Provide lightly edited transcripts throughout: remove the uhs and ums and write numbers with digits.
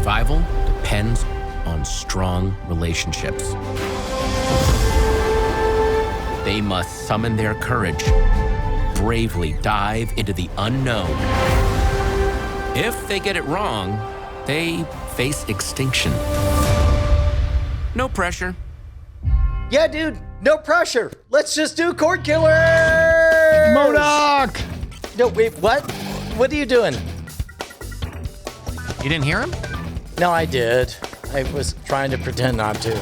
survival depends on strong relationships. They must summon their courage, bravely dive into the unknown. If they get it wrong, they face extinction. No pressure. Yeah, dude, no pressure. Let's just do Cordkillers! MODOK! No, wait, what? What are you doing? You didn't hear him? No, I did. I was trying to pretend not to.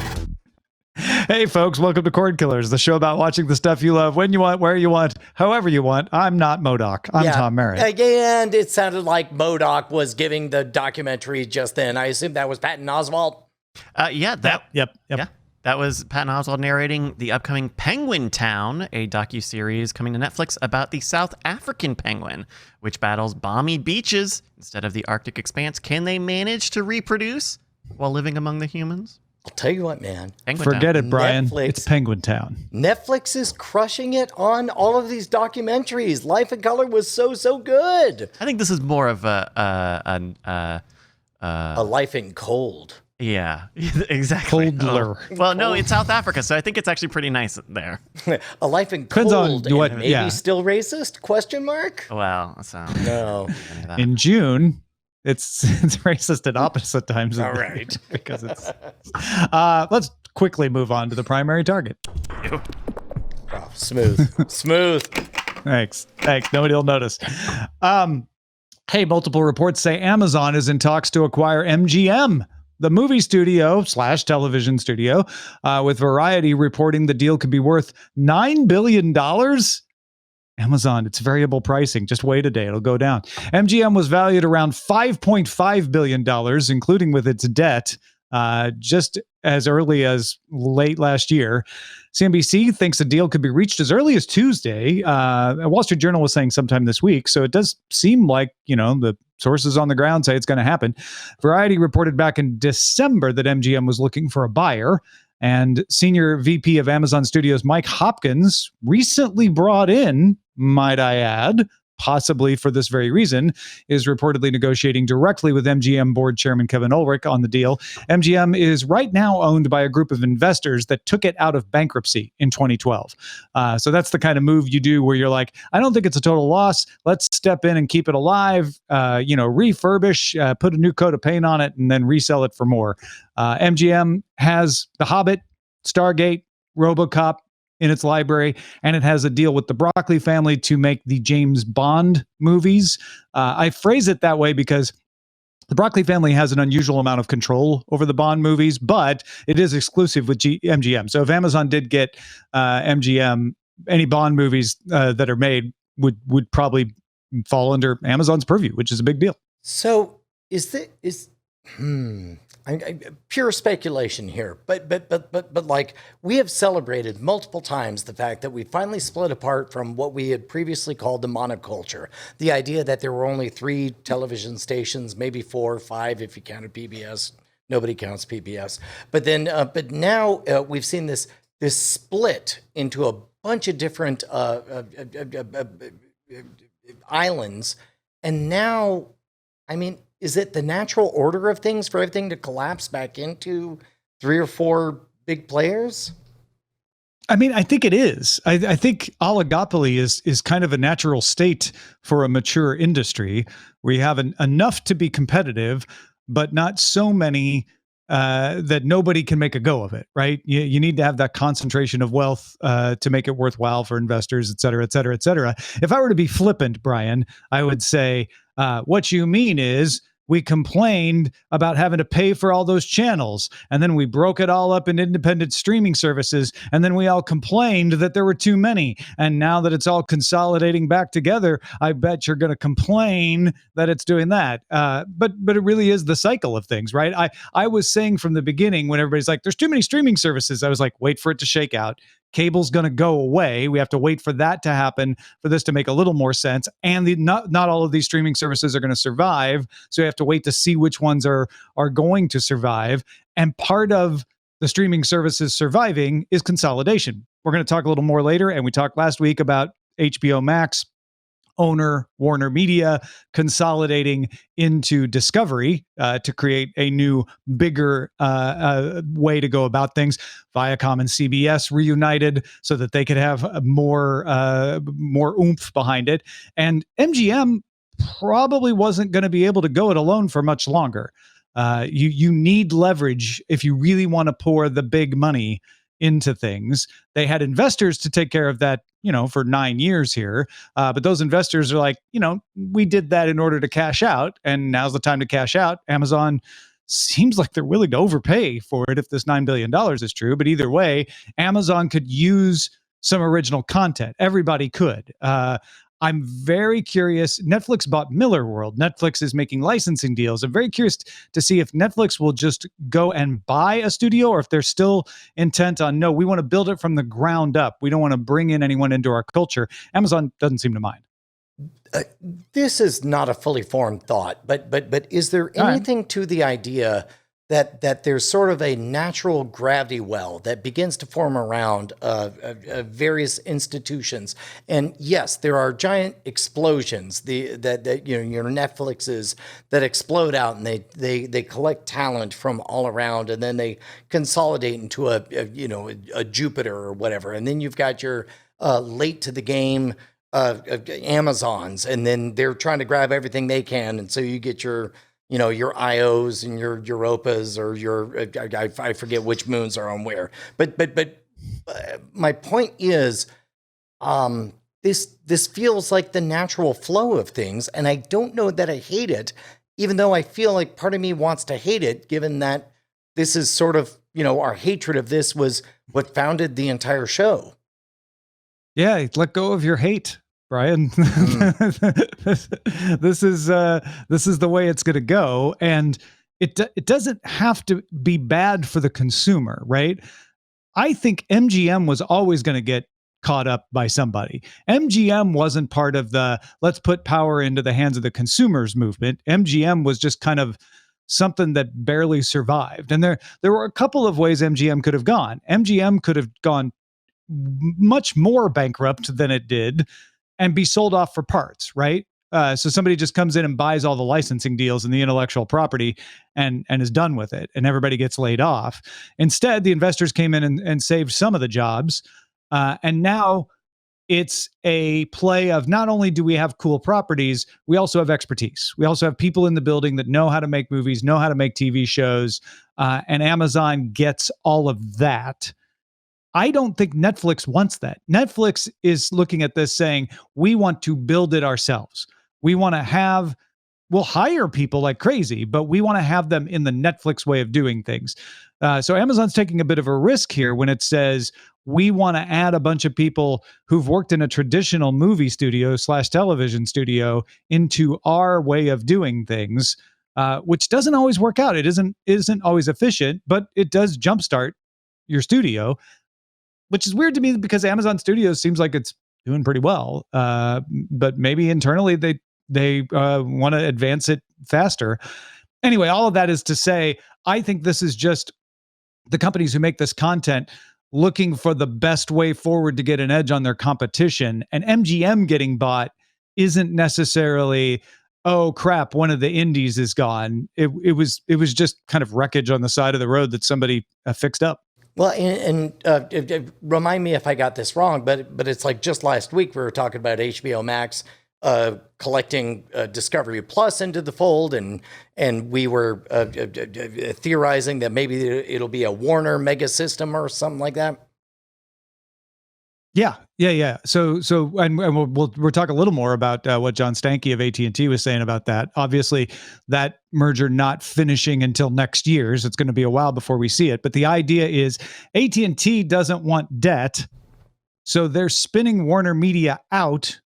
Hey, folks, welcome to Cordkillers, the show about watching the stuff you love when you want, where you want, however you want. I'm not MODOK. I'm Tom Merritt. And it sounded like MODOK was giving the documentary just then. I assume that was Patton Oswalt. Yep. Yeah, that was Patton Oswalt narrating the upcoming Penguin Town, a docuseries coming to Netflix about the South African penguin, which battles balmy beaches instead of the Arctic expanse. Can they manage to reproduce while living among the humans? I'll tell you what, man. Forget it, Brian. Netflix. It's Penguin Town. Netflix is crushing it on all of these documentaries. Life in Color was so good. I think this is more of a Life in Cold. Yeah, exactly. Coldler. Well, no, it's South Africa, so I think it's actually pretty nice there. A Life in Depends on Cold. what- and maybe yeah. still racist? Question mark? Well, so No. In June, it's racist at opposite times. All right. Because it's... let's quickly move on to the primary target. Oh, smooth. Smooth. Thanks. Nobody will notice. Hey, multiple reports say Amazon is in talks to acquire MGM, the movie studio / television studio, with Variety reporting the deal could be worth $9 billion. Amazon, it's variable pricing. Just wait a day. It'll go down. MGM was valued around $5.5 billion, including with its debt, just as early as late last year. CNBC thinks the deal could be reached as early as Tuesday. Wall Street Journal was saying sometime this week. So it does seem like, the sources on the ground say it's going to happen. Variety reported back in December that MGM was looking for a buyer. And senior VP of Amazon Studios, Mike Hopkins, recently brought in, might I add, possibly for this very reason, is reportedly negotiating directly with MGM board chairman Kevin Ulrich on the deal. MGM is right now owned by a group of investors that took it out of bankruptcy in 2012. So that's the kind of move you do where you're like, I don't think it's a total loss. Let's step in and keep it alive, refurbish, put a new coat of paint on it, and then resell it for more. MGM has The Hobbit, Stargate, RoboCop in its library, and it has a deal with the Broccoli family to make the James Bond movies. I phrase it that way because the Broccoli family has an unusual amount of control over the Bond movies, but it is exclusive with MGM. So if Amazon did get MGM, any Bond movies that are made would probably fall under Amazon's purview, which is a big deal. So pure speculation here, but like we have celebrated multiple times the fact that we finally split apart from what we had previously called the monoculture. The idea that there were only 3 television stations, maybe 4 or 5 if you counted PBS. Nobody counts PBS. But then, but now we've seen this split into a bunch of different islands, and now, I mean, is it the natural order of things for everything to collapse back into 3 or 4 big players? I mean, I think it is. I think oligopoly is kind of a natural state for a mature industry where you have enough to be competitive, but not so many that nobody can make a go of it, right? You need to have that concentration of wealth to make it worthwhile for investors, et cetera, et cetera, et cetera. If I were to be flippant, Brian, I would say what you mean is we complained about having to pay for all those channels, and then we broke it all up in independent streaming services, and then we all complained that there were too many. And now that it's all consolidating back together, I bet you're going to complain that it's doing that. But it really is the cycle of things, right? I was saying from the beginning when everybody's like, there's too many streaming services, I was like, wait for it to shake out. Cable's going to go away. We have to wait for that to happen for this to make a little more sense. And not all of these streaming services are going to survive. So you have to wait to see which ones are going to survive. And part of the streaming services surviving is consolidation. We're going to talk a little more later. And we talked last week about HBO Max owner, Warner Media, consolidating into Discovery to create a new, bigger way to go about things. Viacom and CBS reunited so that they could have more oomph behind it. And MGM probably wasn't going to be able to go it alone for much longer. You need leverage if you really want to pour the big money into things. They had investors to take care of that, for 9 years here. But those investors are like, we did that in order to cash out, and now's the time to cash out. Amazon seems like they're willing to overpay for it if this $9 billion is true. But either way, Amazon could use some original content. Everybody could. I'm very curious. Netflix bought Miller World. Netflix is making licensing deals. I'm very curious to see if Netflix will just go and buy a studio, or if they're still intent on, no, we want to build it from the ground up. We don't want to bring in anyone into our culture. Amazon doesn't seem to mind. This is not a fully formed thought, but is there anything to the idea that there's sort of a natural gravity well that begins to form around various institutions? And yes, there are giant explosions that your Netflixes that explode out, and they collect talent from all around, and then they consolidate into a Jupiter or whatever. And then you've got your late to the game Amazons, and then they're trying to grab everything they can, and so you get your IOs and your Europas, or I forget which moons are on where. But my point is, this feels like the natural flow of things, and I don't know that I hate it, even though I feel like part of me wants to hate it, given that this is sort of, our hatred of this was what founded the entire show. Yeah, let go of your hate, Brian. This is the way it's going to go, and it doesn't have to be bad for the consumer, right? I think MGM was always going to get caught up by somebody. MGM wasn't part of the let's put power into the hands of the consumers movement. MGM was just kind of something that barely survived, and there were a couple of ways MGM could have gone. MGM could have gone much more bankrupt than it did and be sold off for parts, right? So somebody just comes in and buys all the licensing deals and the intellectual property and is done with it, and everybody gets laid off. Instead, the investors came in and saved some of the jobs. And now it's a play of, not only do we have cool properties, we also have expertise. We also have people in the building that know how to make movies, know how to make TV shows, and Amazon gets all of that. I don't think Netflix wants that. Netflix is looking at this saying, we want to build it ourselves. We want to we'll hire people like crazy, but we want to have them in the Netflix way of doing things. So Amazon's taking a bit of a risk here when it says, we want to add a bunch of people who've worked in a traditional movie studio / television studio into our way of doing things, which doesn't always work out. It isn't always efficient, but it does jumpstart your studio, which is weird to me because Amazon Studios seems like it's doing pretty well. But maybe internally they want to advance it faster. Anyway, all of that is to say, I think this is just the companies who make this content looking for the best way forward to get an edge on their competition. And MGM getting bought isn't necessarily, oh crap, one of the indies is gone. It was just kind of wreckage on the side of the road that somebody fixed up. Well, and remind me if I got this wrong, but it's like just last week we were talking about HBO Max collecting Discovery Plus into the fold, and we were theorizing that maybe it'll be a Warner mega system or something like that. Yeah. So we'll talk a little more about what John Stankey of AT&T was saying about that. Obviously, that merger not finishing until next year, so it's going to be a while before we see it. But the idea is AT&T doesn't want debt, so they're spinning Warner Media out,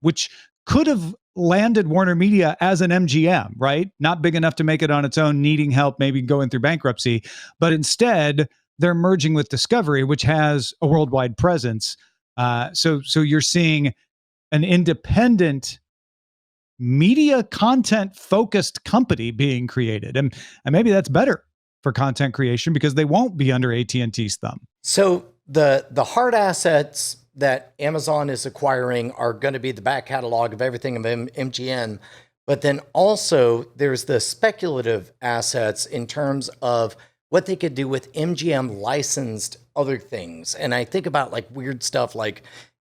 which could have landed Warner Media as an MGM, right? Not big enough to make it on its own, needing help, maybe going through bankruptcy. But instead, they're merging with Discovery, which has a worldwide presence. So you're seeing an independent media content focused company being created. And maybe that's better for content creation because they won't be under AT&T's thumb. So the hard assets that Amazon is acquiring are going to be the back catalog of everything of MGM. But then also there's the speculative assets in terms of what they could do with MGM licensed other things. And I think about like weird stuff like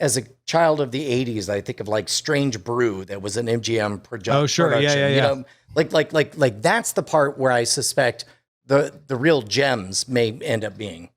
as a child of the 80s, I think of like Strange Brew that was an MGM production. Oh, sure. Yeah. You know, like that's the part where I suspect the real gems may end up being.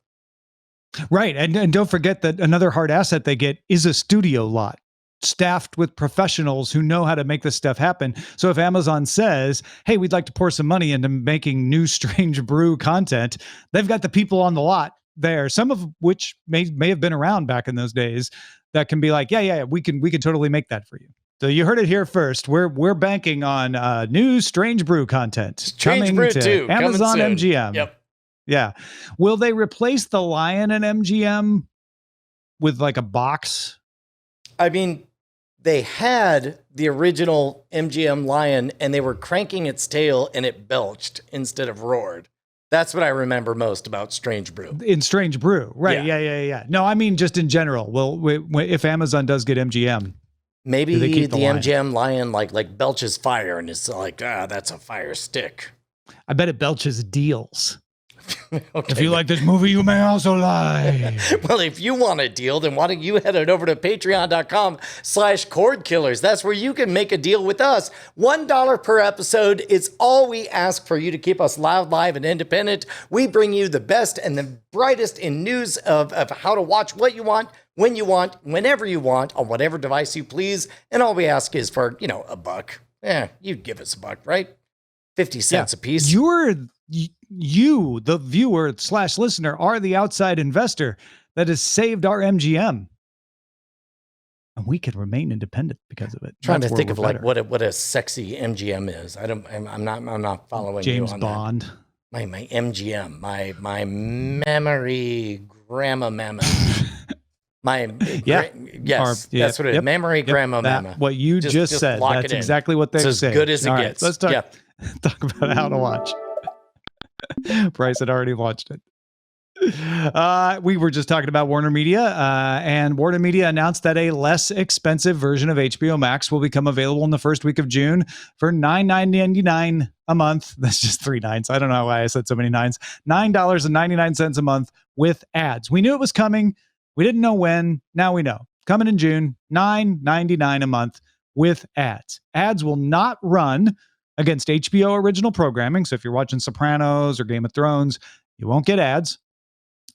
Right. And don't forget that another hard asset they get is a studio lot staffed with professionals who know how to make this stuff happen. So if Amazon says, hey, we'd like to pour some money into making new Strange Brew content, they've got the people on the lot there, some of which may have been around back in those days, that can be like, yeah, we can totally make that for you. So you heard it here first. We're banking on new Strange Brew content Strange Brew to 2, Amazon coming soon. MGM. Yep. Yeah. Will they replace the lion in MGM with like a box? I mean, they had the original MGM lion and they were cranking its tail and it belched instead of roared. That's what I remember most about Strange Brew. In Strange Brew, right? Yeah. No, I mean just in general. Well, if Amazon does get MGM, maybe the MGM lion like belches fire and it's like, that's a fire stick. I bet it belches deals. Okay. If you like this movie, you may also lie. Well, if you want a deal, then why don't you head it over to patreon.com/Cordkillers. That's where you can make a deal with us. $1 per episode is all we ask for you to keep us loud, live, and independent. We bring you the best and the brightest in news of how to watch what you want, when you want, whenever you want, on whatever device you please. And all we ask is for, $1. You'd give us $1, right? 50 cents a piece. You, the viewer / listener, are the outside investor that has saved our MGM. And we can remain independent because of it. Trying to think of like what a sexy MGM is. I'm not following James you on Bond. That. My MGM, my memory grandma mama. That's what it is. Memory grandma mama. What you just said. That's exactly what they're saying. As good as it gets. Let's talk about how to watch. Bryce had already watched it. We were just talking about Warner Media, and Warner Media announced that a less expensive version of HBO Max will become available in the first week of June for $9.99 a month. That's just 3 nines. I don't know why I said so many nines. $9.99 a month with ads. We knew it was coming. We didn't know when. Now we know. Coming in June, $9.99 a month with ads. Ads will not run against HBO original programming. So if you're watching Sopranos or Game of Thrones, you won't get ads.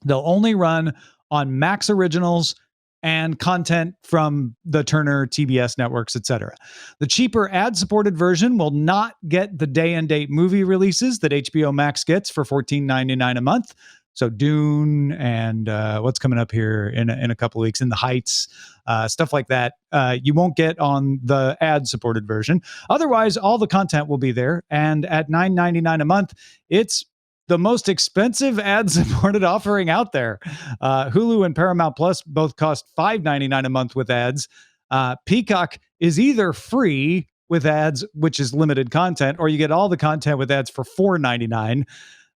They'll only run on Max originals and content from the Turner, TBS networks, etc. The cheaper ad-supported version will not get the day and date movie releases that HBO Max gets for $14.99 a month. So Dune and what's coming up here in a couple of weeks, In the Heights, stuff like that, you won't get on the ad-supported version. Otherwise, all the content will be there. And at $9.99 a month, it's the most expensive ad-supported offering out there. Hulu and Paramount Plus both cost $5.99 a month with ads. Peacock is either free with ads, which is limited content, or you get all the content with ads for $4.99.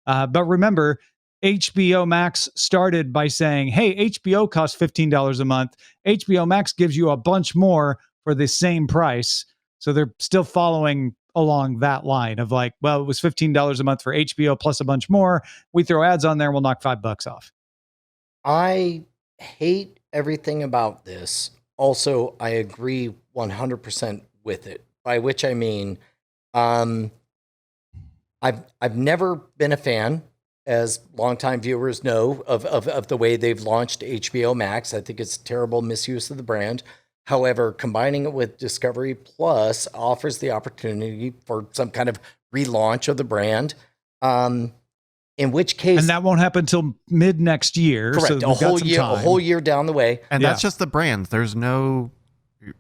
But remember, HBO Max started by saying, hey, HBO costs $15 a month. HBO Max gives you a bunch more for the same price. So they're still following along that line of like, well, it was $15 a month for HBO plus a bunch more. We throw ads on there, we'll knock $5 off. I hate everything about this. Also, I agree 100% with it, by which I mean, I've never been a fan, as longtime viewers know, of the way they've launched HBO Max. I think it's a terrible misuse of the brand. However, combining it with Discovery Plus offers the opportunity for some kind of relaunch of the brand. In which case, and that won't happen until mid next year. Correct, so a whole year down the way. And that's just the brand.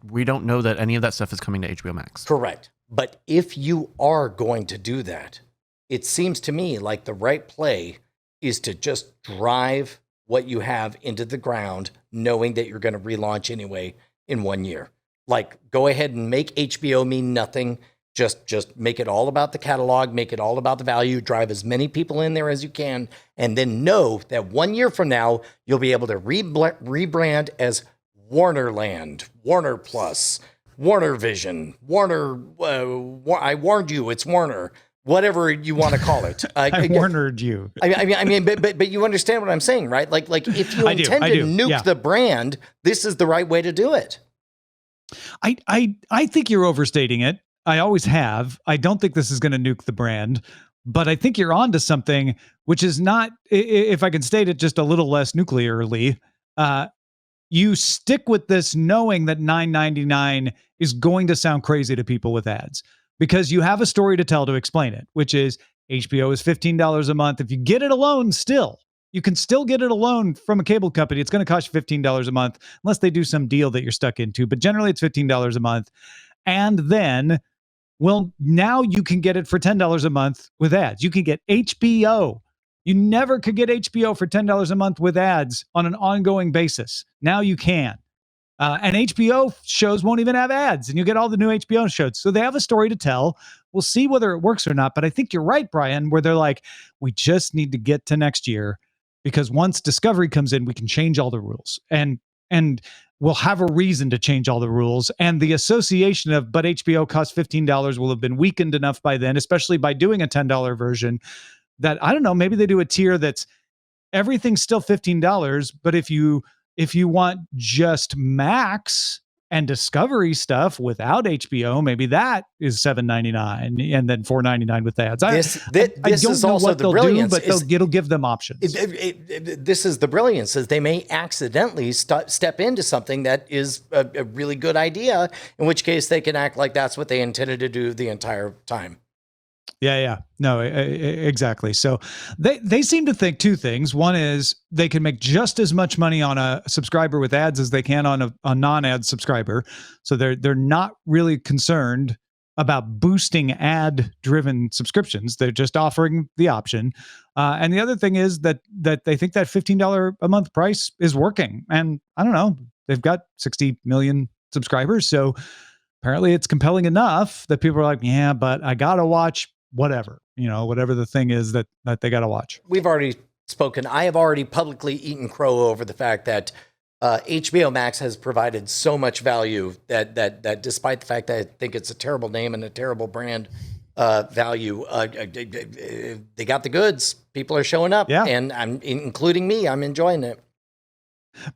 We don't know that any of that stuff is coming to HBO Max. Correct. But if you are going to do that, it seems to me like the right play is to just drive what you have into the ground, knowing that you're going to relaunch anyway in 1 year. Like, go ahead and make HBO mean nothing. Just make it all about the catalog, make it all about the value, drive as many people in there as you can, and then know that 1 year from now, you'll be able to rebrand as Warnerland, Warner Plus, Warner Vision, Warner. I warned you. It's Warner. Whatever you want to call it. I warnered you. I mean, but you understand what I'm saying, right? Like if you intend to nuke the brand, this is the right way to do it. I think you're overstating it. I always have. I don't think this is going to nuke the brand, but I think you're onto something, which is not, if I can state it just a little less nuclearly, you stick with this knowing that $9.99 is going to sound crazy to people with ads because you have a story to tell to explain it, which is HBO is $15 a month. If you get it alone still, you can still get it alone from a cable company. It's going to cost you $15 a month unless they do some deal that you're stuck into. But generally it's $15 a month. And then, well, now you can get it for $10 a month with ads. You can get HBO. You never could get HBO for $10 a month with ads on an ongoing basis. Now you can. And HBO shows won't even have ads, and you get all the new HBO shows. So they have a story to tell. We'll see whether it works or not. But I think you're right, Brian, where they're like, we just need to get to next year because once Discovery comes in, we can change all the rules. And we'll have a reason to change all the rules. And the association of, but HBO costs $15 will have been weakened enough by then, especially by doing a $10 version, that, I don't know, maybe they do a tier that's everything's still $15, but if you want just Max and Discovery stuff without HBO, maybe that is $7.99 and then $4.99 with ads. This I don't is know also what the they'll brilliance. do, but it'll give them options. This is the brilliance, is they may accidentally step into something that is a really good idea, in which case they can act like that's what they intended to do the entire time. Yeah. No, exactly. So they seem to think two things. One is they can make just as much money on a subscriber with ads as they can on a non-ad subscriber. So they're not really concerned about boosting ad-driven subscriptions. They're just offering the option. And the other thing is that they think that $15 a month price is working. And I don't know, they've got 60 million subscribers. So apparently it's compelling enough that people are like, yeah, but I got to watch whatever the thing is that they got to watch. We've already spoken. I have already publicly eaten crow over the fact that HBO Max has provided so much value that despite the fact that I think it's a terrible name and a terrible brand value, they got the goods. People are showing up, and including me. I'm enjoying it.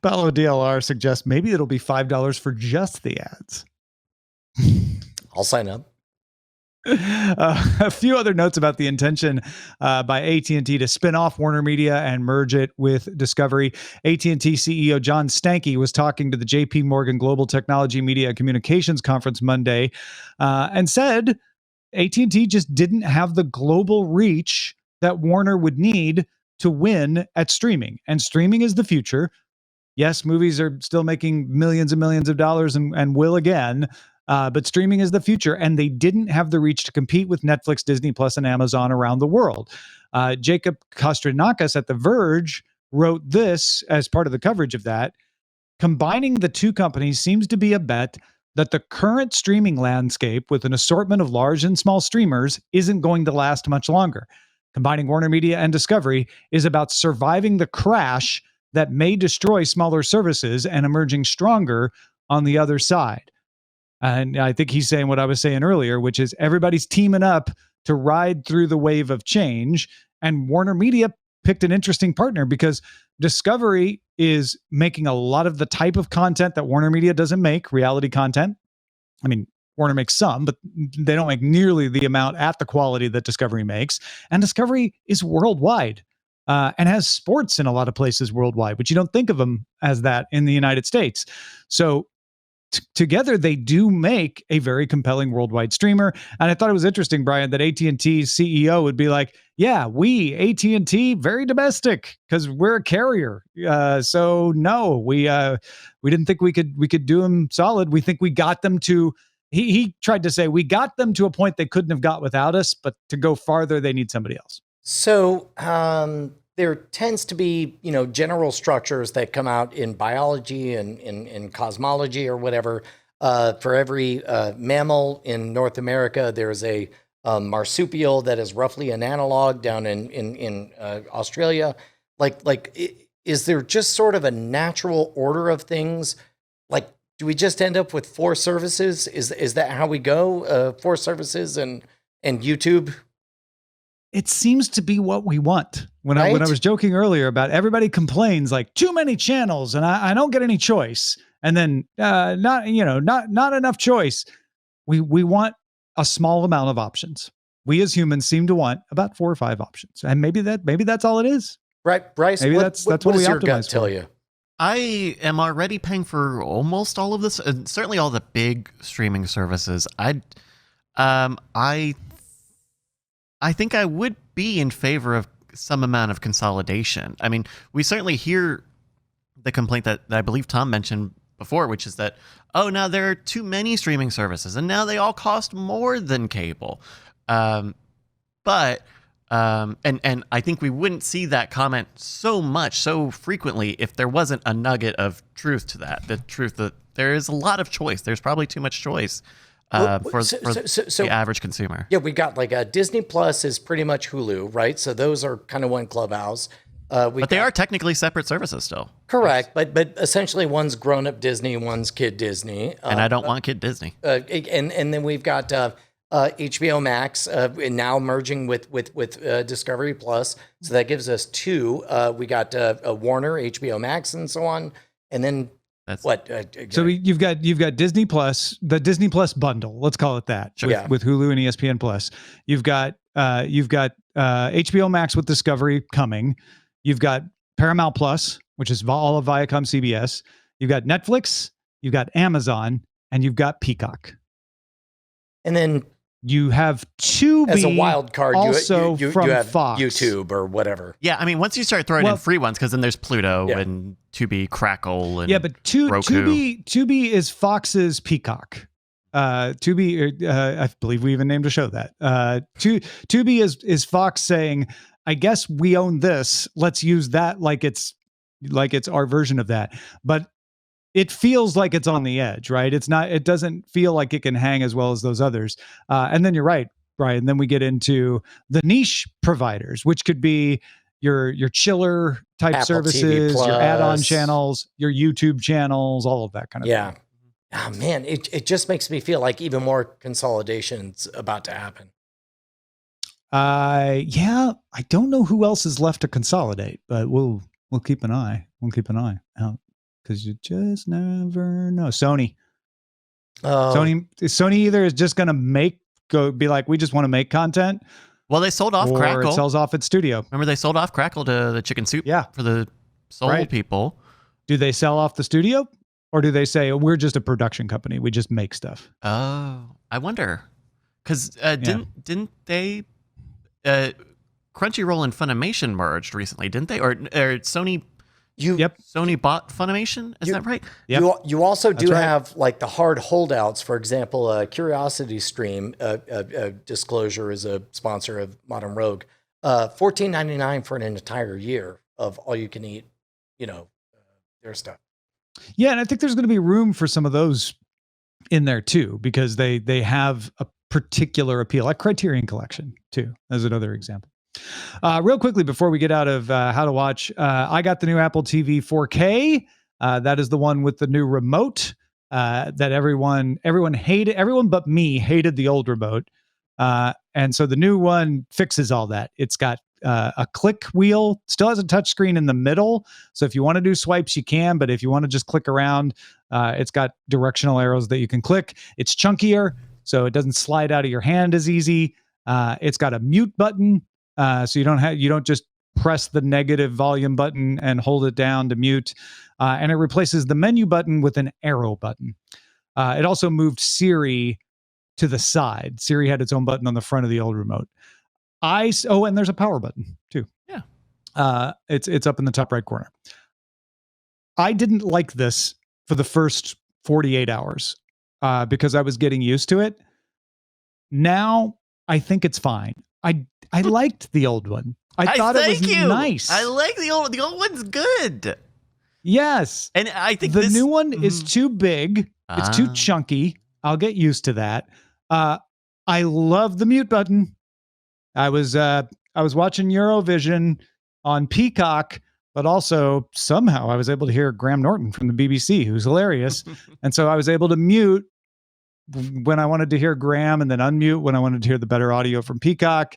Bello DLR suggests maybe it'll be $5 for just the ads. I'll sign up. A few other notes about the intention by AT&T to spin off Warner Media and merge it with Discovery. AT&T CEO John Stankey was talking to the JP Morgan Global Technology Media and Communications Conference Monday and said AT&T just didn't have the global reach that Warner would need to win at streaming. And streaming is the future. Yes, movies are still making millions and millions of dollars and will again. But streaming is the future, and they didn't have the reach to compete with Netflix, Disney Plus, and Amazon around the world. Jacob Kostrinakis at The Verge wrote this as part of the coverage of that. Combining the two companies seems to be a bet that the current streaming landscape with an assortment of large and small streamers isn't going to last much longer. Combining Warner Media and Discovery is about surviving the crash that may destroy smaller services and emerging stronger on the other side. And I think he's saying what I was saying earlier, which is everybody's teaming up to ride through the wave of change. And Warner Media picked an interesting partner because Discovery is making a lot of the type of content that Warner Media doesn't make, reality content. I mean, Warner makes some, but they don't make nearly the amount at the quality that Discovery makes. And Discovery is worldwide and has sports in a lot of places worldwide, but you don't think of them as that in the United States. So together, they do make a very compelling worldwide streamer. And I thought it was interesting, Brian, that AT&T's CEO would be like, yeah, we, AT&T, very domestic because we're a carrier. So no, we didn't think we could do them solid. We think we got them to, he tried to say, we got them to a point they couldn't have got without us, but to go farther, they need somebody else. So there tends to be, general structures that come out in biology and in cosmology or whatever. For every mammal in North America, there's a marsupial that is roughly an analog down in Australia. Is there just sort of a natural order of things? like, do we just end up with 4 services? Is that how we go? 4 services and YouTube? It seems to be what we want. When I was joking earlier about everybody complains like too many channels and I don't get any choice, and then not enough choice. We want a small amount of options. We as humans seem to want about 4 or 5 options, and maybe that's all it is. Right, Bryce. Maybe that's what does we your gut optimize tell for. you? I am already paying for almost all of this, and certainly all the big streaming services. I think I would be in favor of some amount of consolidation. I mean, we certainly hear the complaint that I believe Tom mentioned before, which is that, oh, now there are too many streaming services, and now they all cost more than cable. And I think we wouldn't see that comment so frequently if there wasn't a nugget of truth to that. The truth that there is a lot of choice. There's probably too much choice for the average consumer. Yeah, we got like Disney Plus is pretty much Hulu, right? So those are kind of one clubhouse. But they are technically separate services still. Correct, but essentially one's grown-up Disney, one's kid Disney. And I don't want kid Disney. And then we've got HBO Max now merging with Discovery Plus, so that gives us 2. We got Warner, HBO Max, and so on, and then so you've got Disney Plus, the Disney Plus bundle, let's call it that, with Hulu and ESPN Plus. You've got HBO Max with Discovery coming. You've got Paramount Plus, which is all of Viacom CBS. You've got Netflix. You've got Amazon, and you've got Peacock. And then you have Tubi as a wild card. Also you from have Fox. YouTube or whatever. Yeah, I mean, once you start throwing in free ones, because then there's Pluto and Tubi, Crackle, and but Tubi is Fox's Peacock. Tubi, I believe we even named a show that. Tubi is Fox saying, I guess we own this. Let's use that like it's our version of that. But it feels like it's on the edge, right? It doesn't feel like it can hang as well as those others. And then you're right, Brian. Then we get into the niche providers, which could be your chiller type Apple services, TV+, your add-on channels, your YouTube channels, all of that kind of thing. Oh man, it just makes me feel like even more consolidation's about to happen. I don't know who else is left to consolidate, but we'll keep an eye. We'll keep an eye out because you just never know. Sony either is just going to be like, we just want to make content. Well, they sold off Crackle. It sells off its studio. Remember, they sold off Crackle to the Chicken Soup. For the Soul people. Do they sell off the studio, or do they say we're just a production company? We just make stuff. Oh, I wonder, because didn't they? Crunchyroll and Funimation merged recently, didn't they? Or Sony? Sony bought Funimation. Is that right? You also do have like the hard holdouts. For example, Curiosity Stream. Disclosure is a sponsor of Modern Rogue. $14.99 for an entire year of all you can eat. Their stuff. Yeah, and I think there's going to be room for some of those in there too, because they have a particular appeal, like Criterion Collection too, as another example. Real quickly before we get out of how to watch, I got the new Apple TV 4K. That is the one with the new remote that everyone hated. Everyone but me hated the old remote, and so the new one fixes all that. It's got a click wheel, still has a touch screen in the middle, so if you want to do swipes you can, but if you want to just click around, it's got directional arrows that you can click. It's chunkier, so it doesn't slide out of your hand as easy. It's got a mute button, so you don't just press the negative volume button and hold it down to mute, and it replaces the menu button with an arrow button. It also moved Siri to the side. Siri had its own button on the front of the old remote. And there's a power button too. Yeah. It's up in the top right corner. I didn't like this for the first 48 hours because I was getting used to it. Now I think it's fine. I liked the old one. I thought it was nice. I like the old one's good. Yes. And I think the new one is too big. It's too chunky. I'll get used to that. I love the mute button. I was watching Eurovision on Peacock. but also somehow I was able to hear Graham Norton from the BBC, who's hilarious. And so I was able to mute when I wanted to hear Graham and then unmute when I wanted to hear the better audio from Peacock.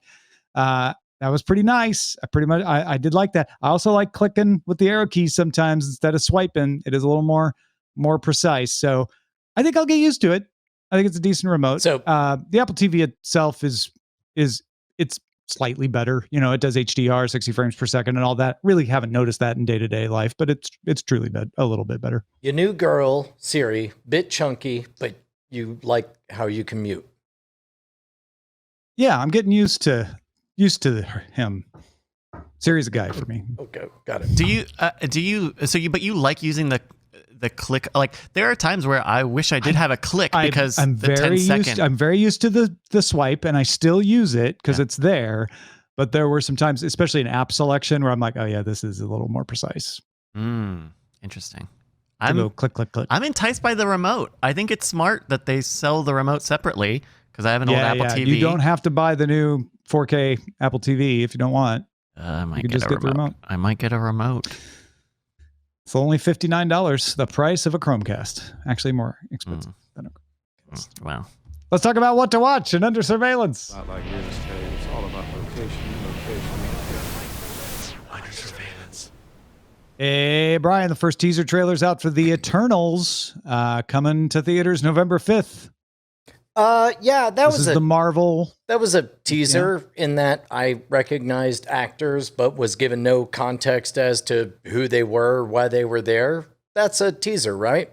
That was pretty nice. I did like that. I also like clicking with the arrow keys sometimes instead of swiping. It is a little more precise. So I think I'll get used to it. I think it's a decent remote. So the Apple TV itself it's slightly better. You know, it does HDR, 60 frames per second and all that. Really haven't noticed that in day-to-day life, but it's truly a little bit better. your new girl, Siri, bit chunky, but you like how you can mute. Yeah, I'm getting used to him. Siri's a guy for me. Okay, got it. But you like using the click? Like, there are times where I wish I did have a click because I'm very used to the swipe, and I still use it because it's there. But there were some times, especially in app selection, where I'm like, oh yeah, this is a little more precise. Interesting. Go click. I'm enticed by the remote. I think it's smart that they sell the remote separately because I have an old Apple TV. You don't have to buy the new 4K Apple TV if you don't want. I might get the remote. I might get a remote. It's only $59, the price of a Chromecast. Actually, more expensive than a Chromecast. Wow. Let's talk about what to watch and Under Surveillance. Not like real estate. It's all about location. Under surveillance. Hey, Brian, the first teaser trailer's out for The Eternals, coming to theaters November 5th. Yeah, This is the Marvel. That was a teaser in that I recognized actors, but was given no context as to who they were, why they were there. That's a teaser, right?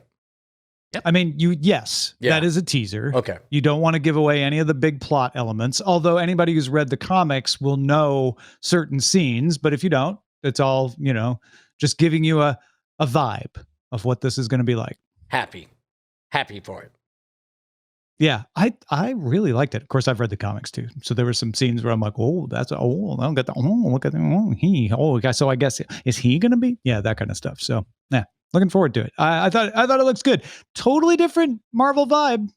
Yep. I mean, that is a teaser. Okay. You don't want to give away any of the big plot elements, although anybody who's read the comics will know certain scenes. But if you don't, it's all, just giving you a vibe of what this is going to be like. Happy for it. Yeah, I really liked it. Of course, I've read the comics too. So there were some scenes where I'm like, look at that. So I guess, is he going to be? Yeah, that kind of stuff. So yeah, looking forward to it. I thought it looks good. Totally different Marvel vibe.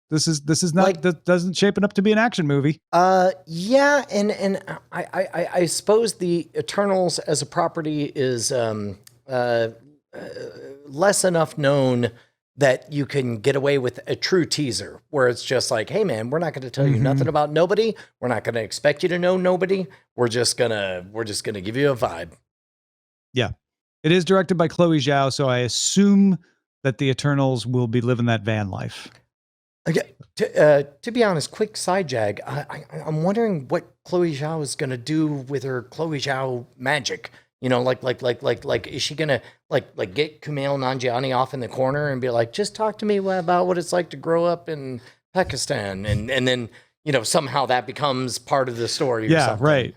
This is not, that doesn't shaping up to be an action movie. Yeah. And I suppose the Eternals as a property is, less enough known that you can get away with a true teaser where it's just like, hey man, we're not going to tell you nothing about nobody. We're not going to expect you to know nobody. We're just gonna give you a vibe. Yeah. It is directed by Chloe Zhao, so I assume that the Eternals will be living that van life. Okay. To be honest, quick side jag. I'm wondering what Chloe Zhao is going to do with her Chloe Zhao magic. Like, is she gonna like get Kumail Nanjiani off in the corner and be like, just talk to me about what it's like to grow up in Pakistan, and then somehow that becomes part of the story. Yeah, or something. Right.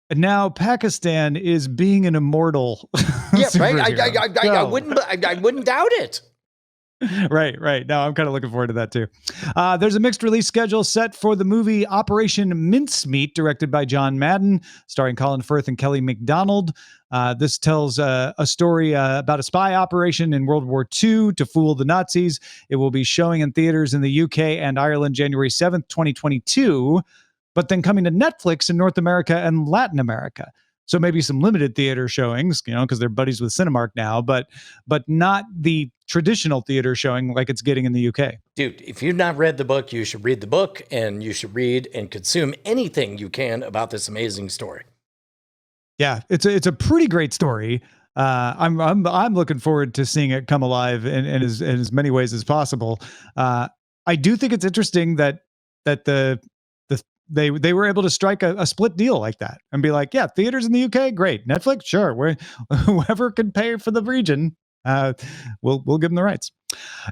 And now Pakistan is being an immortal. Yeah, right. I wouldn't doubt it. Right. No, I'm kind of looking forward to that too. There's a mixed release schedule set for the movie Operation Mincemeat, directed by John Madden, starring Colin Firth and Kelly MacDonald. This tells a story about a spy operation in World War II to fool the Nazis. It will be showing in theaters in the UK and Ireland January 7th, 2022, but then coming to Netflix in North America and Latin America. So maybe some limited theater showings, because they're buddies with Cinemark now, but not the traditional theater showing like it's getting in the UK. Dude, if you've not read the book, you should read the book, and you should read and consume anything you can about this amazing story. Yeah, it's a pretty great story. I'm looking forward to seeing it come alive in as many ways as possible. I do think it's interesting that they were able to strike a split deal like that and be like, yeah, theaters in the UK, great. Netflix, sure. Whoever can pay for the region, we'll give them the rights.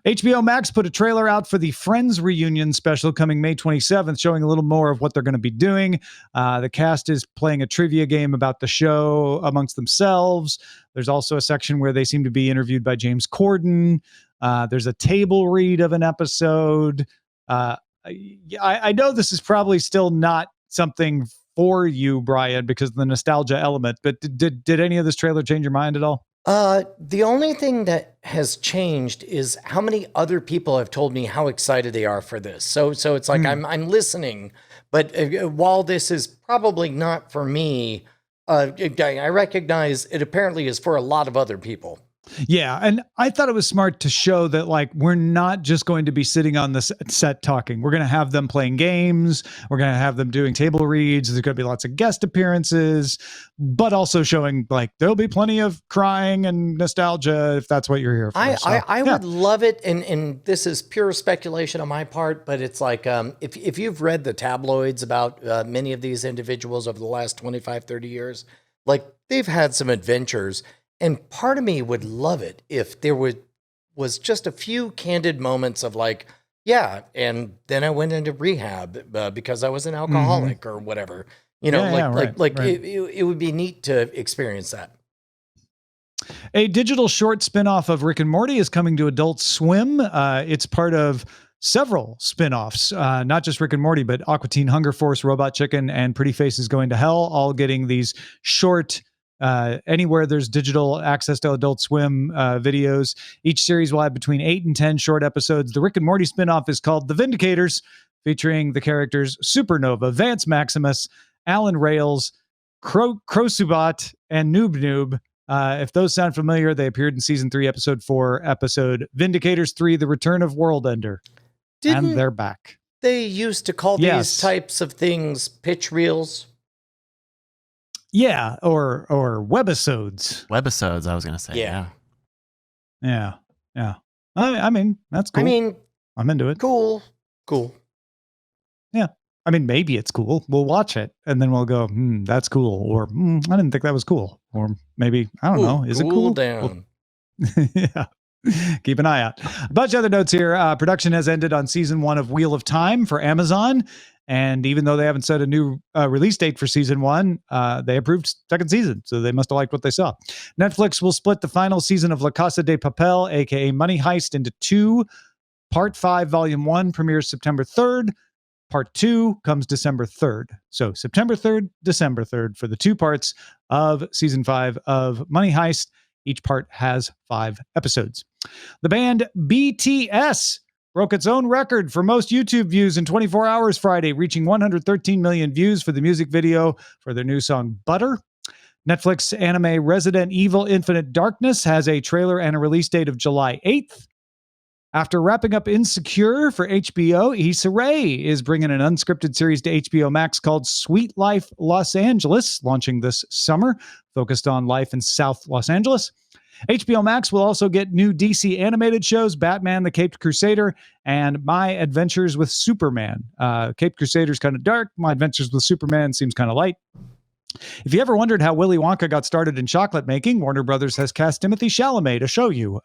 HBO Max put a trailer out for the Friends reunion special coming May 27th, showing a little more of what they're going to be doing. The cast is playing a trivia game about the show amongst themselves. There's also a section where they seem to be interviewed by James Corden. There's a table read of an episode. I know this is probably still not something for you, Brian, because of the nostalgia element, but did any of this trailer change your mind at all? The only thing that has changed is how many other people have told me how excited they are for this. So it's like I'm listening, but while this is probably not for me, I recognize it apparently is for a lot of other people. Yeah, and I thought it was smart to show that like we're not just going to be sitting on the set talking. We're going to have them playing games. We're going to have them doing table reads. There's going to be lots of guest appearances, but also showing like there'll be plenty of crying and nostalgia if that's what you're here for. I would love it, and this is pure speculation on my part, but it's like if you've read the tabloids about many of these individuals over the last 25, 30 years, like they've had some adventures. And part of me would love it if there was just a few candid moments of like, yeah, and then I went into rehab because I was an alcoholic or whatever. You know, it would be neat to experience that. A digital short spinoff of Rick and Morty is coming to Adult Swim. It's part of several spinoffs, not just Rick and Morty, but Aqua Teen Hunger Force, Robot Chicken, and Pretty Faces Going to Hell, all getting these short anywhere there's digital access to Adult Swim videos. Each series will have between 8 and 10 short episodes. The Rick and Morty spinoff is called The Vindicators, featuring the characters Supernova, Vance Maximus, Alan Rails, Crosubat, and Noob Noob. If those sound familiar, they appeared in season 3, episode 4, episode Vindicators 3, The Return of World Ender. And they're back. They used to call these types of things pitch reels. Yeah, or webisodes. Webisodes, I was going to say. Yeah. I mean, that's cool. I mean, I'm into it. Cool. Yeah. I mean, maybe it's cool. We'll watch it and then we'll go, that's cool. Or I didn't think that was cool. Or maybe, I don't know. Is it cool? Down. Yeah. Keep an eye out. A bunch of other notes here. Production has ended on season 1 of Wheel of Time for Amazon. And even though they haven't set a new release date for season 1, they approved second season. So they must have liked what they saw. Netflix will split the final season of La Casa de Papel, aka Money Heist, into 2. Part 5, Volume 1 premieres September 3rd. Part 2 comes December 3rd. So September 3rd, December 3rd for the 2 parts of season 5 of Money Heist. Each part has 5 episodes. The band BTS broke its own record for most YouTube views in 24 hours Friday, reaching 113 million views for the music video for their new song Butter. Netflix anime Resident Evil Infinite Darkness has a trailer and a release date of July 8th. After wrapping up Insecure for HBO, Issa Rae is bringing an unscripted series to HBO Max called Sweet Life Los Angeles, launching this summer, focused on life in South Los Angeles. HBO Max will also get new DC animated shows, Batman the Caped Crusader, and My Adventures with Superman. Caped Crusader is kind of dark. My Adventures with Superman seems kind of light. If you ever wondered how Willy Wonka got started in chocolate making, Warner Brothers has cast Timothée Chalamet to show you.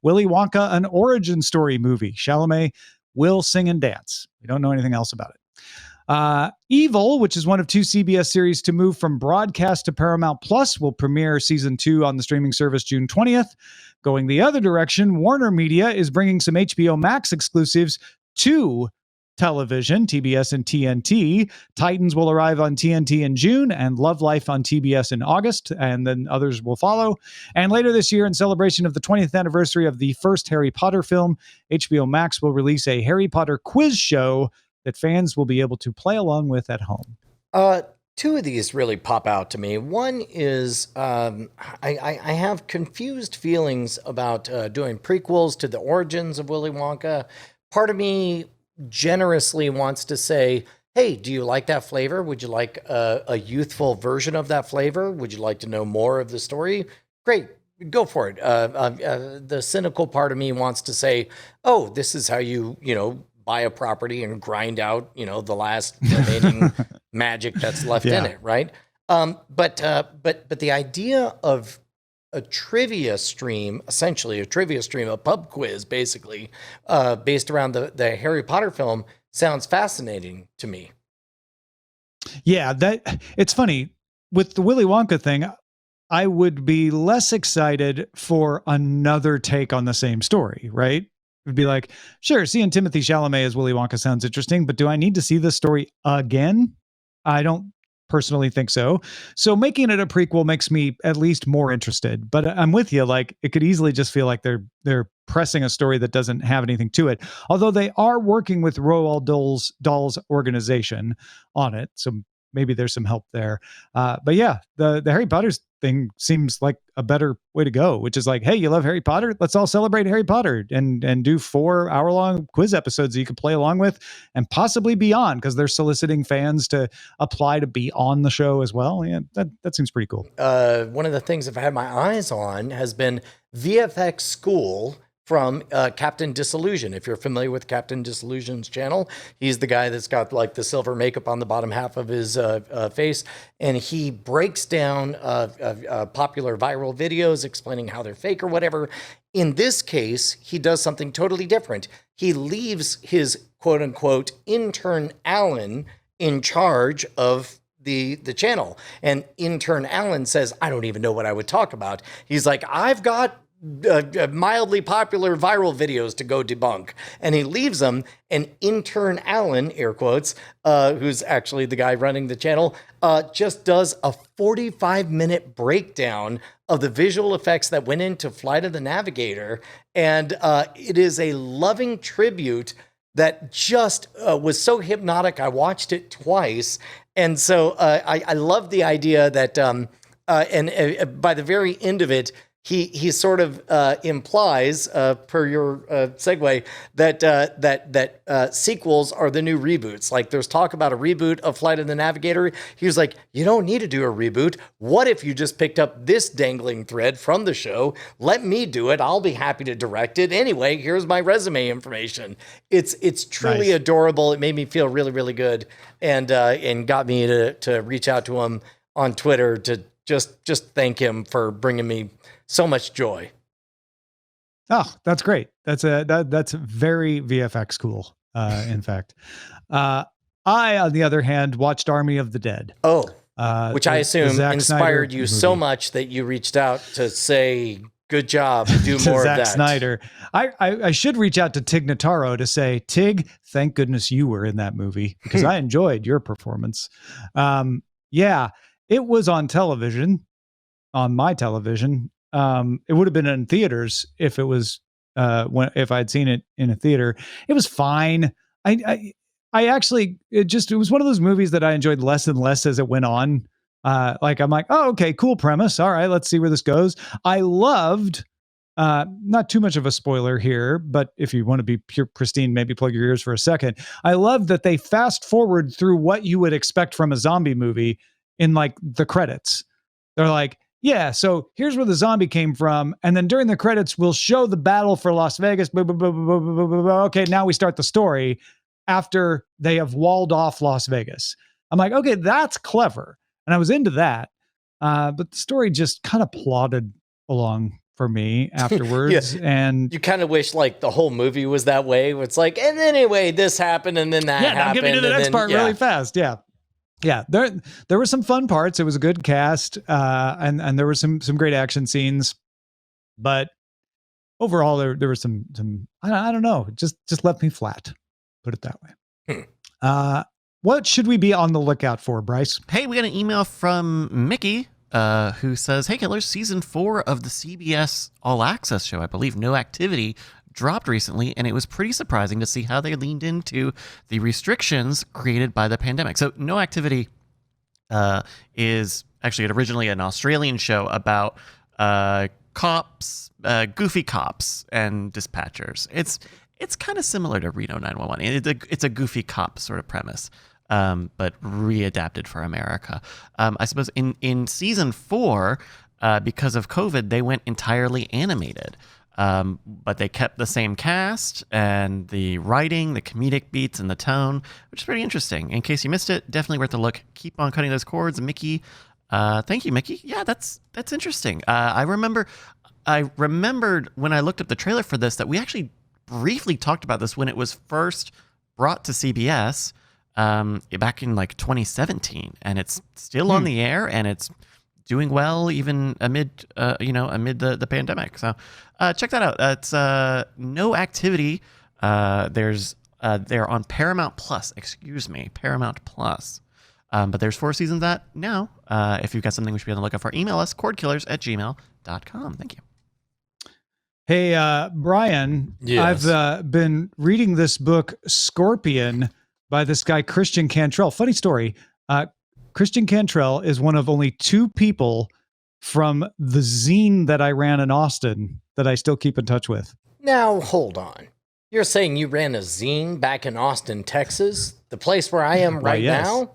Willy Wonka, an origin story movie. Chalamet will sing and dance. We don't know anything else about it. Evil, which is one of 2 CBS series to move from broadcast to Paramount Plus, will premiere season 2 on the streaming service June 20th. Going the other direction, Warner Media is bringing some HBO Max exclusives to television, TBS and TNT. Titans will arrive on TNT in June and Love Life on TBS in August, and then others will follow. And later this year, in celebration of the 20th anniversary of the first Harry Potter film, HBO Max will release a Harry Potter quiz show that fans will be able to play along with at home. 2 of these really pop out to me. One is I have confused feelings about doing prequels to the origins of Willy Wonka. Part of me generously wants to say, hey, do you like that flavor? Would you like a youthful version of that flavor? Would you like to know more of the story? Great. Go for it. The cynical part of me wants to say, oh, this is how you buy a property and grind out, the last remaining magic that's left in it, right? But the idea of a trivia stream, essentially a pub quiz, basically, based around the Harry Potter film, sounds fascinating to me. Yeah, it's funny with the Willy Wonka thing. I would be less excited for another take on the same story, right? It'd be like, sure, seeing Timothée Chalamet as Willy Wonka sounds interesting, but do I need to see this story again? I don't personally think so. So making it a prequel makes me at least more interested. But I'm with you. Like, it could easily just feel like they're pressing a story that doesn't have anything to it. Although they are working with Roald Dahl's organization on it, so maybe there's some help there. But yeah, the Harry Potter thing seems like a better way to go, which is like, hey, you love Harry Potter? Let's all celebrate Harry Potter and do 4-hour-long quiz episodes that you can play along with and possibly beyond, because they're soliciting fans to apply to be on the show as well. Yeah, that seems pretty cool. One of the things I've had my eyes on has been VFX School from Captain Disillusion. If you're familiar with Captain Disillusion's channel, he's the guy that's got like the silver makeup on the bottom half of his face, and he breaks down popular viral videos explaining how they're fake or whatever. In this case, he does something totally different. He leaves his quote unquote intern Alan in charge of the channel. And intern Alan says, I don't even know what I would talk about. He's like, I've got mildly popular viral videos to go debunk. And he leaves them, and intern Alan, air quotes, who's actually the guy running the channel, just does a 45-minute breakdown of the visual effects that went into Flight of the Navigator. And it is a loving tribute that just was so hypnotic. I watched it twice. And so I love the idea that, and by the very end of it, he sort of implies, per your segue, that sequels are the new reboots. Like there's talk about a reboot of Flight of the Navigator. He was like, you don't need to do a reboot. What if you just picked up this dangling thread from the show? Let me do it. I'll be happy to direct it. Anyway, here's my resume information. It's truly Nice. adorable. It made me feel really, really good, and got me to reach out to him on Twitter to just thank him for bringing me so much joy. Oh, that's great. That's very VFX cool. In fact, I, on the other hand, watched Army of the Dead. Oh, which I the assume Zack inspired Snyder you so movie. much that you reached out to say, good job, do To more Zack of that. Snyder. I should reach out to Tig Notaro to say, Tig, thank goodness you were in that movie because I enjoyed your performance. Yeah, it was on television, on my television. It would have been in theaters if it was if I'd seen it in a theater. It was fine. I actually it was one of those movies that I enjoyed less and less as it went on. Like I'm like, oh, okay, cool premise. All right, let's see where this goes. I loved, not too much of a spoiler here, but if you want to be pure pristine, maybe plug your ears for a second. I love that they fast forward through what you would expect from a zombie movie in like the credits. They're like, yeah, so here's where the zombie came from. And then during the credits, we'll show the battle for Las Vegas. Okay, now we start the story after they have walled off Las Vegas. I'm like, okay, that's clever. And I was into that. But the story just kind of plodded along for me afterwards. Yeah. And You kind of wish like the whole movie was that way. Where it's like, and anyway, this happened, and then that yeah, now happened. get me to the and next then- part yeah. really fast. Yeah. Yeah, there were some fun parts. It was a good cast, and there were some great action scenes, but overall there was some I don't know, just left me flat. Put it that way. What should we be on the lookout for, Bryce? Hey, we got an email from Mickey who says, hey, Killers, season 4 of the CBS All Access show, I believe, No Activity, dropped recently, and it was pretty surprising to see how they leaned into the restrictions created by the pandemic. So No Activity is actually originally an Australian show about cops, goofy cops and dispatchers. It's kind of similar to Reno 911. It's a goofy cop sort of premise, but readapted for America. I suppose in season 4, because of COVID, they went entirely animated. But they kept the same cast and the writing, the comedic beats, and the tone, which is pretty interesting. In case you missed it, definitely worth a look. Keep on cutting those cords, Mickey. Thank you, Mickey. Yeah, that's interesting. I remembered when I looked up the trailer for this that we actually briefly talked about this when it was first brought to CBS back in like 2017, and it's still on the air, and it's doing well even amid the pandemic. So check that out. It's No Activity. They're on Paramount Plus. Paramount Plus. But there's 4 seasons of that now. If you've got something we should be on the lookout for, email us cordkillers@gmail.com. Thank you. Hey, Brian, Yes. I've been reading this book, Scorpion, by this guy, Christian Cantrell. Funny story. Christian Cantrell is one of only 2 people from the zine that I ran in Austin that I still keep in touch with. Now, hold on. You're saying you ran a zine back in Austin, Texas, the place where I am right yes. now?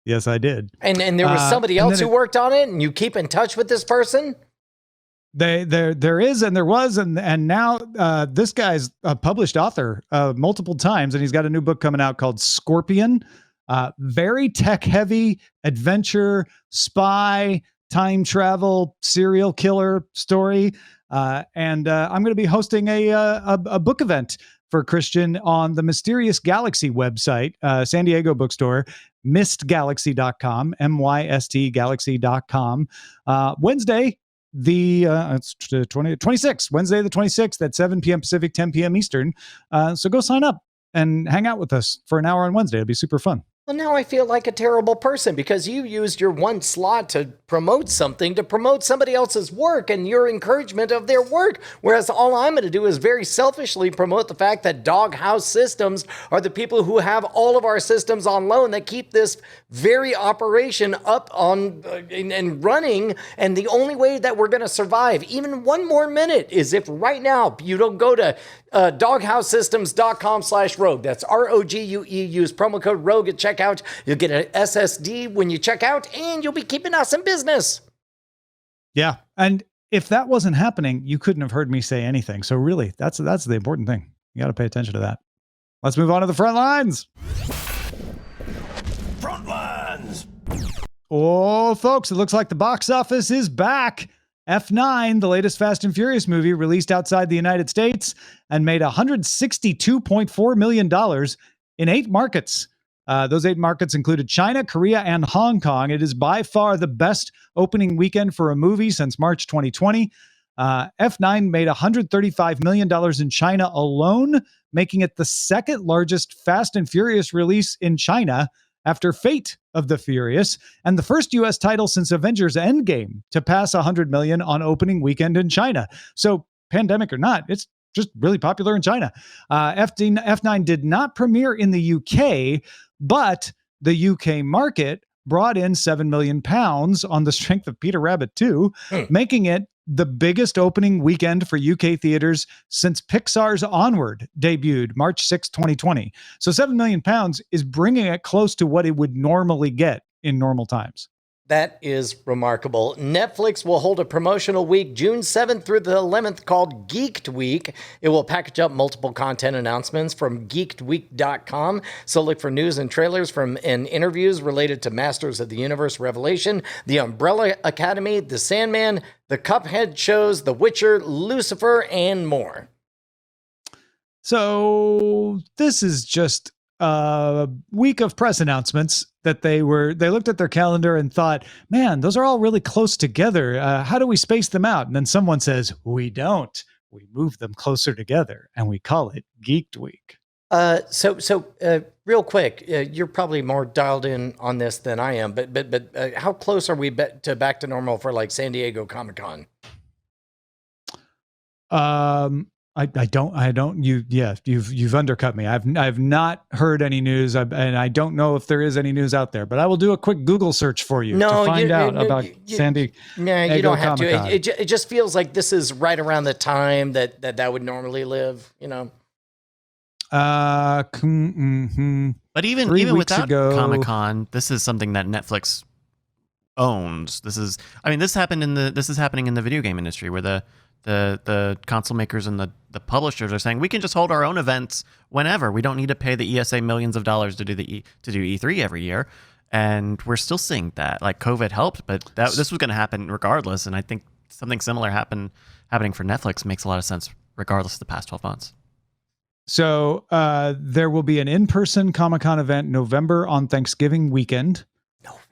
Yes, I did. And there was somebody else who worked on it, and you keep in touch with this person? There is, and there was, and now this guy's a published author multiple times, and he's got a new book coming out called Scorpion. Very tech heavy, adventure, spy, time travel, serial killer story. And I'm going to be hosting a book event for Christian on the Mysterious Galaxy website, San Diego bookstore, mystgalaxy.com, MYST galaxy.com. Wednesday, it's 26th, Wednesday the 26th at 7 p.m. Pacific, 10 p.m. Eastern. So go sign up and hang out with us for an hour on Wednesday. It'll be super fun. Well, now I feel like a terrible person because you used your one slot to promote something, to promote somebody else's work and your encouragement of their work. Whereas all I'm going to do is very selfishly promote the fact that Doghouse Systems are the people who have all of our systems on loan that keep this very operation up on and running. And the only way that we're going to survive even one more minute is if right now you don't go to doghousesystems.com/rogue. That's ROGUE. Use promo code ROGUE at checkout. You'll get an SSD when you check out, and you'll be keeping us in business. Yeah. And if that wasn't happening, you couldn't have heard me say anything. So really, that's the important thing. You got to pay attention to that. Let's move on to the front lines. Front lines. Oh, folks, it looks like the box office is back. F9, the latest Fast and Furious movie, released outside the United States and made $162.4 million in 8 markets. Those 8 markets included China, Korea, and Hong Kong. It is by far the best opening weekend for a movie since March 2020. F9 made $135 million in China alone, making it the second largest Fast and Furious release in China after Fate of the Furious, and the first U.S. title since Avengers Endgame to pass 100 million on opening weekend in China. So, pandemic or not, it's just really popular in China. F9 did not premiere in the UK, but the UK market brought in £7 million on the strength of Peter Rabbit 2, making it the biggest opening weekend for UK theaters since Pixar's Onward debuted March 6, 2020. So £7 million is bringing it close to what it would normally get in normal times. That is remarkable. Netflix will hold a promotional week June 7th through the 11th called Geeked Week. It will package up multiple content announcements from geekedweek.com. So look for news and trailers and interviews related to Masters of the Universe Revelation, The Umbrella Academy, The Sandman, The Cuphead shows, The Witcher, Lucifer, and more. So this is just a week of press announcements that they looked at their calendar and thought, man, those are all really close together. How do we space them out? And then someone says, we don't. We move them closer together and we call it Geeked Week. So real quick, you're probably more dialed in on this than I am, but how close are we back to normal for like San Diego Comic-Con? You've undercut me. I've not heard any news, and I don't know if there is any news out there. But I will do a quick Google search for you to find out about San Diego. No, you don't have Comic-Con. to. It just feels like this is right around the time that would normally live. You know. But even without Comic-Con, this is something that Netflix owns. This is happening in the video game industry where the console makers and the publishers are saying we can just hold our own events whenever. We don't need to pay the ESA millions of dollars to do E3 every year. And we're still seeing that. Like COVID helped, but this was going to happen regardless. And I think something similar happening for Netflix makes a lot of sense regardless of the past 12 months. So there will be an in-person Comic-Con event November on Thanksgiving weekend.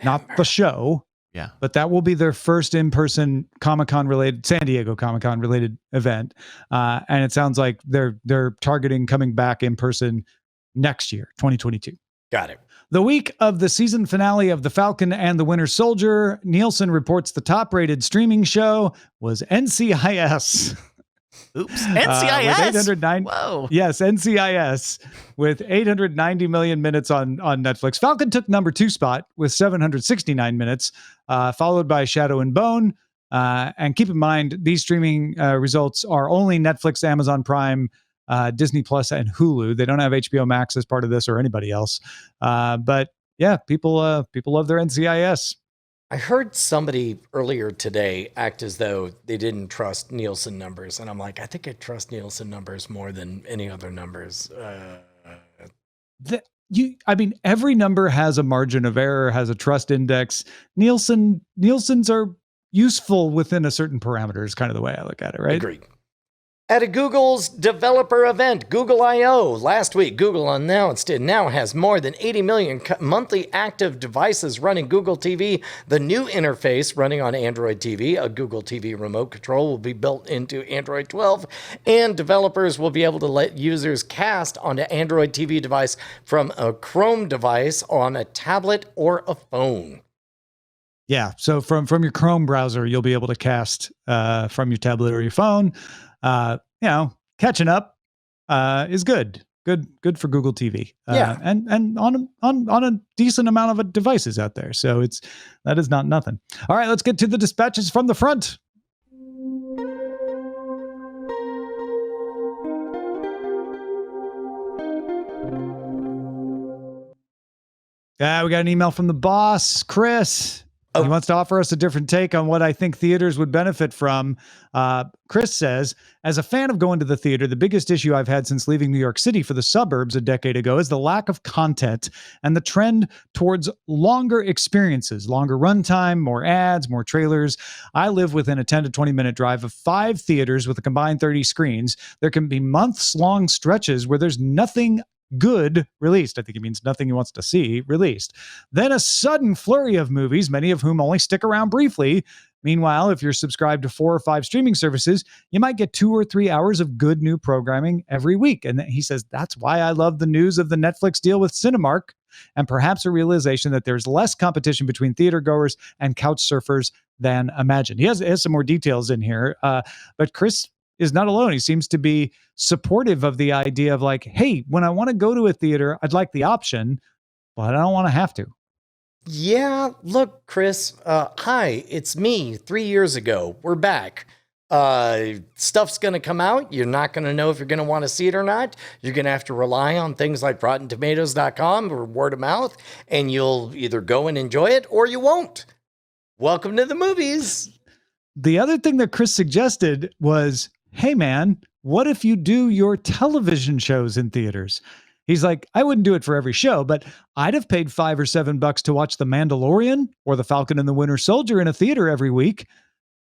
Not the show. Yeah. But that will be their first in-person Comic-Con related, San Diego Comic-Con related event. And it sounds like they're targeting coming back in person next year, 2022. Got it. The week of the season finale of The Falcon and the Winter Soldier, Nielsen reports the top-rated streaming show was NCIS. Oops. NCIS. With 809 Whoa. Yes, NCIS with 890 million minutes on Netflix. Falcon took number 2 spot with 769 minutes, followed by Shadow and Bone. And keep in mind, these streaming results are only Netflix, Amazon Prime, Disney Plus, and Hulu. They don't have HBO Max as part of this or anybody else. But yeah, people love their NCIS. I heard somebody earlier today act as though they didn't trust Nielsen numbers. And I'm like, I think I trust Nielsen numbers more than any other numbers. Every number has a margin of error, has a trust index. Nielsen's are useful within a certain parameter is kind of the way I look at it, right? Agreed. At a Google's developer event, Google I/O, last week, Google announced it now has more than 80 million monthly active devices running Google TV. The new interface running on Android TV, a Google TV remote control, will be built into Android 12, and developers will be able to let users cast on an Android TV device from a Chrome device on a tablet or a phone. Yeah, so from your Chrome browser, you'll be able to cast from your tablet or your phone. Catching up is good for Google TV. And on a decent amount of devices out there. So that is not nothing. All right, let's get to the dispatches from the front. We got an email from the boss, Chris. He wants to offer us a different take on what I think theaters would benefit from. Chris says, as a fan of going to the theater, the biggest issue I've had since leaving New York City for the suburbs a decade ago is the lack of content and the trend towards longer experiences, longer runtime, more ads, more trailers. I live within a 10 to 20 minute drive of 5 theaters with a combined 30 screens. There can be months-long stretches where there's nothing good released. I think he means nothing he wants to see released. Then a sudden flurry of movies, many of whom only stick around briefly. Meanwhile, if you're subscribed to 4 or 5 streaming services, you might get 2 or 3 hours of good new programming every week. And he says, that's why I love the news of the Netflix deal with Cinemark, and perhaps a realization that there's less competition between theater goers and couch surfers than imagined. He has some more details in here, but Chris is not alone. He seems to be supportive of the idea of like, hey, when I want to go to a theater, I'd like the option, but I don't want to have to. Yeah, look, Chris, hi, it's me 3 years ago. We're back. Stuff's going to come out. You're not going to know if you're going to want to see it or not. You're going to have to rely on things like RottenTomatoes.com or word of mouth, and you'll either go and enjoy it or you won't. Welcome to the movies. The other thing that Chris suggested was, hey man, what if you do your television shows in theaters? He's like, I wouldn't do it for every show, but I'd have paid $5 or $7 to watch The Mandalorian or The Falcon and the Winter Soldier in a theater every week.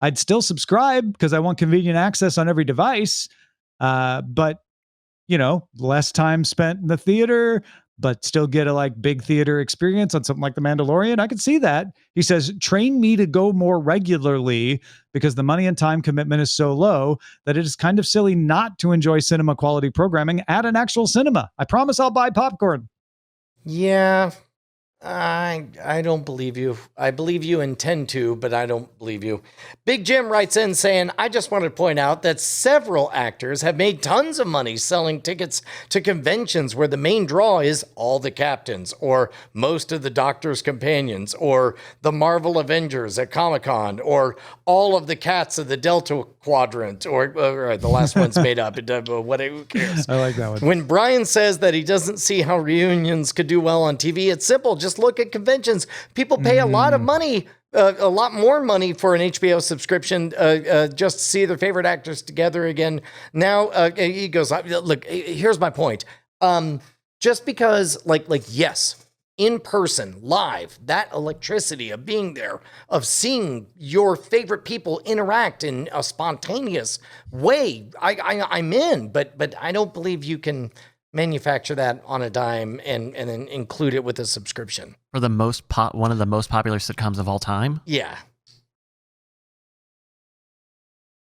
I'd still subscribe because I want convenient access on every device. But less time spent in the theater, but still get a big theater experience on something like The Mandalorian. I could see that. He says, train me to go more regularly because the money and time commitment is so low that it is kind of silly not to enjoy cinema quality programming at an actual cinema. I promise I'll buy popcorn. Yeah, I don't believe you. I believe you intend to, but I don't believe you. Big Jim writes in saying, I just want to point out that several actors have made tons of money selling tickets to conventions where the main draw is all the captains or most of the Doctor's companions or the Marvel Avengers at Comic-Con or all of the cats of the Delta Quadrant or the last one's made up. Who cares? I like that one. When Brian says that he doesn't see how reunions could do well on TV, it's simple. Just look at conventions. People pay a lot of money, a lot more money for an HBO subscription just to see their favorite actors together again. Now, he goes, look, here's my point. Just because, yes, in person, live, that electricity of being there, of seeing your favorite people interact in a spontaneous way, I'm in, but I don't believe you can manufacture that on a dime and then include it with a subscription. For the one of the most popular sitcoms of all time? Yeah.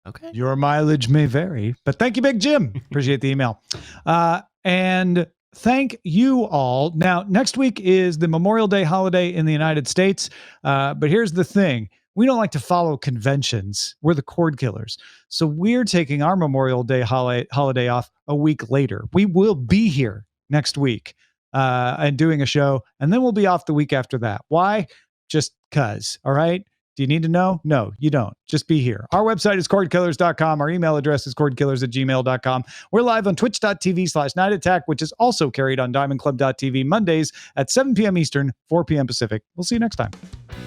Okay. Your mileage may vary, but thank you, Big Jim. Appreciate the email. And thank you all. Now, next week is the Memorial Day holiday in the United States. But here's the thing. we don't like to follow conventions. We're the Cordkillers. So we're taking our Memorial Day holiday off a week later. We will be here next week and doing a show, and then we'll be off the week after that. Why? Just cuz, all right? Do you need to know? No, you don't. Just be here. Our website is cordkillers.com. Our email address is cordkillers@gmail.com. We're live on twitch.tv/Night Attack, which is also carried on diamondclub.tv Mondays at 7 p.m. Eastern, 4 p.m. Pacific. We'll see you next time.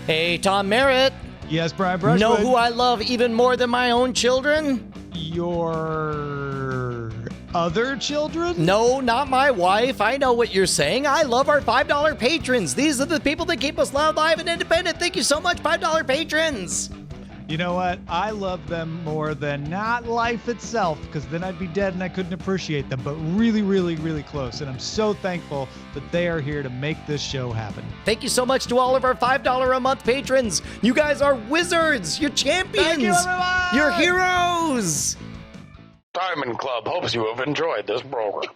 Hey, Tom Merritt. Yes, Brian Brushwood. Know who I love even more than my own children? Your other children? No, not my wife. I know what you're saying. I love our $5 patrons. These are the people that keep us loud, live, and independent. Thank you so much, $5 patrons. You know what? I love them more than not life itself, because then I'd be dead and I couldn't appreciate them, but really, really, really close. And I'm so thankful that they are here to make this show happen. Thank you so much to all of our $5 a month patrons. You guys are wizards. You're champions. Thank you, everyone. You're heroes. Diamond Club hopes you have enjoyed this program.